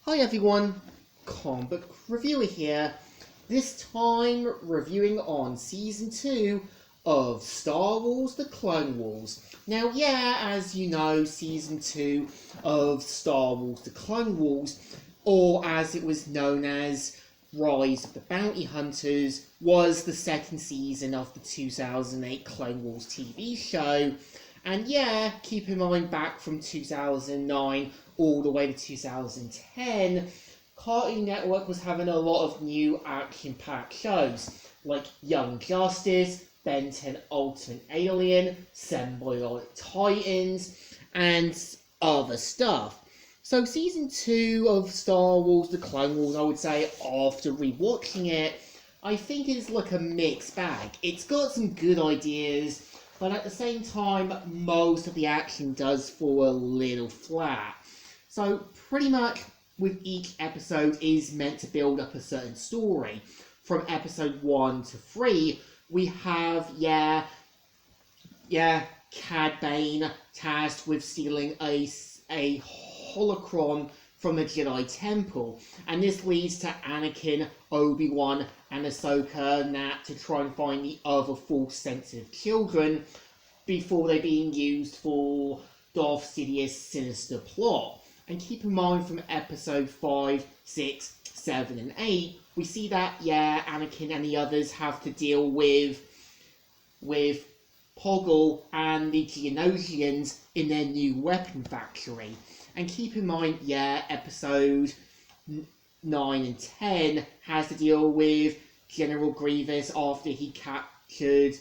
Hi everyone, Comic Book Reviewer here, this time reviewing on Season 2 of Star Wars The Clone Wars. Now as you know, Season 2 of Star Wars The Clone Wars, or as it was known as Rise of the Bounty Hunters, was the second season of the 2008 Clone Wars TV show. And keep in mind, back from 2009 all the way to 2010, Cartoon Network was having a lot of new action-packed shows, like Young Justice, Ben 10 Ultimate Alien, Symbiotic Titans, and other stuff. So Season 2 of Star Wars The Clone Wars, I would say, after rewatching it, I think it's like a mixed bag. It's got some good ideas, but at the same time, most of the action does fall a little flat. So pretty much with each episode is meant to build up a certain story. From episode 1 to 3, we have, Cad Bane tasked with stealing a holocron from the Jedi Temple, and this leads to Anakin, Obi-Wan, and Ahsoka Nat to try and find the other Force-sensitive children before they're being used for Darth Sidious's sinister plot. And keep in mind, from episode 5, 6, 7, and 8, we see that, Anakin and the others have to deal with Poggle and the Geonosians in their new weapon factory. And keep in mind, episode 9 and 10 has to deal with General Grievous after he captured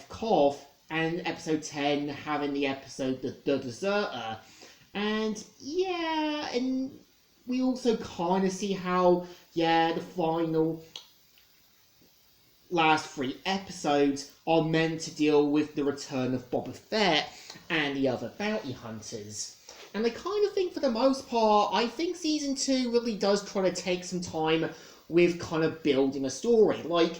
Koth, and episode 10 having the episode The Deserter. And and we also kind of see how, the final last 3 episodes are meant to deal with the return of Boba Fett and the other bounty hunters. And I kind of think, for the most part, I think Season 2 really does try to take some time with kind of building a story. Like,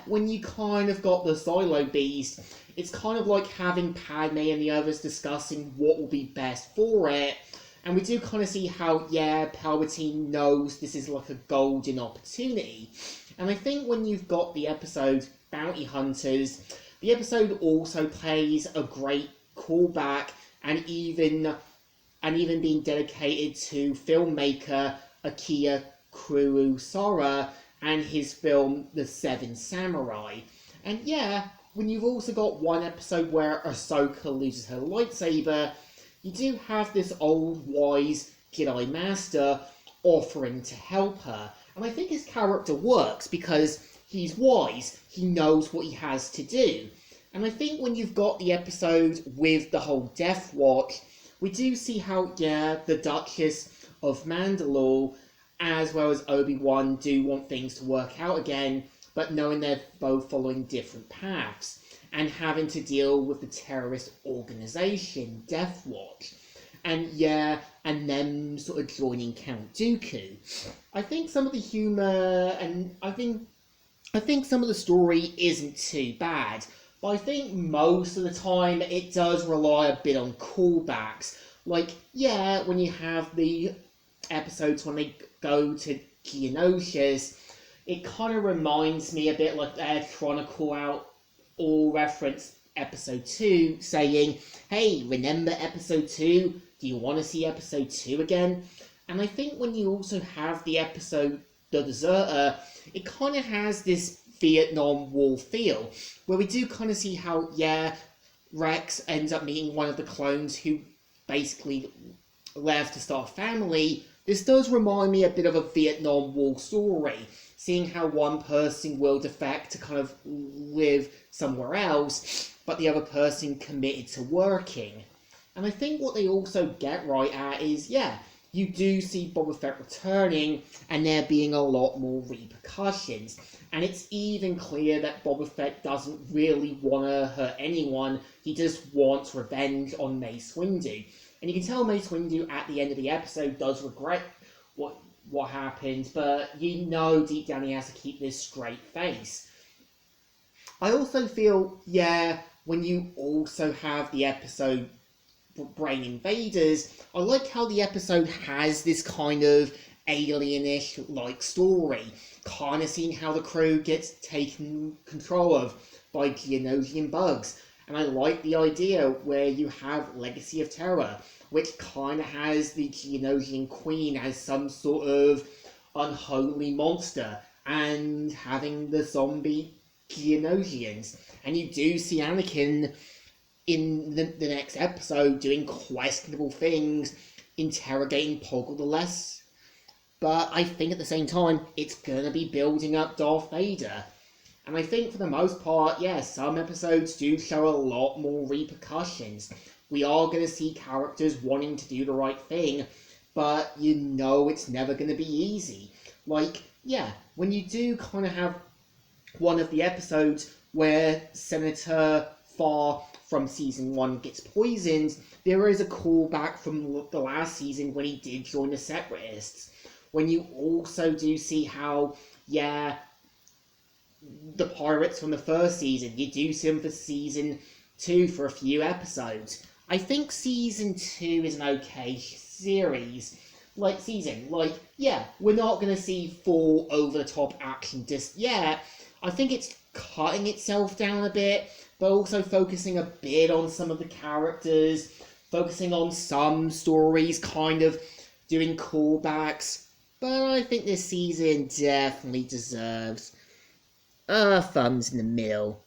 when you kind of got the Xylo Beast, it's kind of like having Padme and the others discussing what will be best for it. And we do kind of see how, Palpatine knows this is like a golden opportunity. And I think when you've got the episode Bounty Hunters, the episode also plays a great callback and even being dedicated to filmmaker Akira Kurosawa and his film The Seven Samurai. And when you've also got one episode where Ahsoka loses her lightsaber, you do have this old wise Jedi Master offering to help her. And I think his character works because he's wise, he knows what he has to do. And I think when you've got the episode with the whole Death Watch, we do see how, the Duchess of Mandalore, as well as Obi-Wan, do want things to work out again, but knowing they're both following different paths, and having to deal with the terrorist organization, Death Watch. And and them sort of joining Count Dooku. I think some of the humor, and I think some of the story isn't too bad, but I think most of the time it does rely a bit on callbacks. Like, when you have the episodes when they go to Geonosis, it kind of reminds me a bit like they're trying to call out or reference episode 2, saying, hey, remember episode 2? Do you want to see episode 2 again? And I think when you also have the episode The Deserter, it kind of has this Vietnam War feel, where we do kind of see how, Rex ends up meeting one of the clones who basically left to start a family. This does remind me a bit of a Vietnam War story, seeing how one person will defect to kind of live somewhere else, but the other person committed to working. And I think what they also get right at is, you do see Boba Fett returning, and there being a lot more repercussions. And it's even clear that Boba Fett doesn't really want to hurt anyone, he just wants revenge on Mace Windu. And you can tell Mace Windu at the end of the episode does regret what happened, but deep down he has to keep this straight face. I also feel, when you also have the episode Brain Invaders, I like how the episode has this kind of alienish like story, kind of seeing how the crew gets taken control of by Geonosian bugs. And I like the idea where you have Legacy of Terror, which kind of has the Geonosian Queen as some sort of unholy monster, and having the zombie Geonosians. And you do see Anakin in the next episode doing questionable things, interrogating Poggle the Less. But I think at the same time, it's going to be building up Darth Vader. And I think for the most part, yes, some episodes do show a lot more repercussions. We are going to see characters wanting to do the right thing, but you know it's never going to be easy. Like, yeah, when you do kind of have one of the episodes where Senator Farr from season 1 gets poisoned, there is a callback from the last season when he did join the Separatists. When you also do see how, yeah, the pirates from the first season, you do see them for season 2 for a few episodes. I think season 2 is an okay series. Yeah, we're not going to see full over-the-top action just yet. I think it's cutting itself down a bit, but also focusing a bit on some of the characters, focusing on some stories, kind of doing callbacks. But I think this season definitely deserves thumbs in the middle.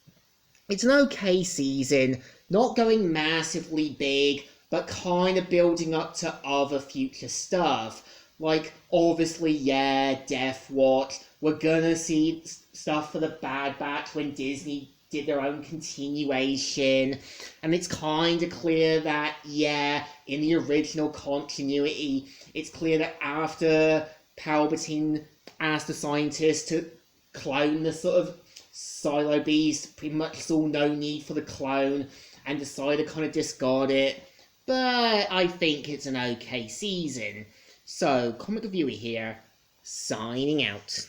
It's an okay season, not going massively big, but kind of building up to other future stuff. Like, obviously, yeah, Death Watch. We're gonna see stuff for the Bad Batch when Disney did their own continuation. And it's kind of clear that, yeah, in the original continuity, it's clear that after Palpatine asked the scientists to clone the sort of Silo Beast, pretty much saw no need for the clone and decided to kind of discard it. But I think it's an okay season. So, Comic Reviewer here, signing out.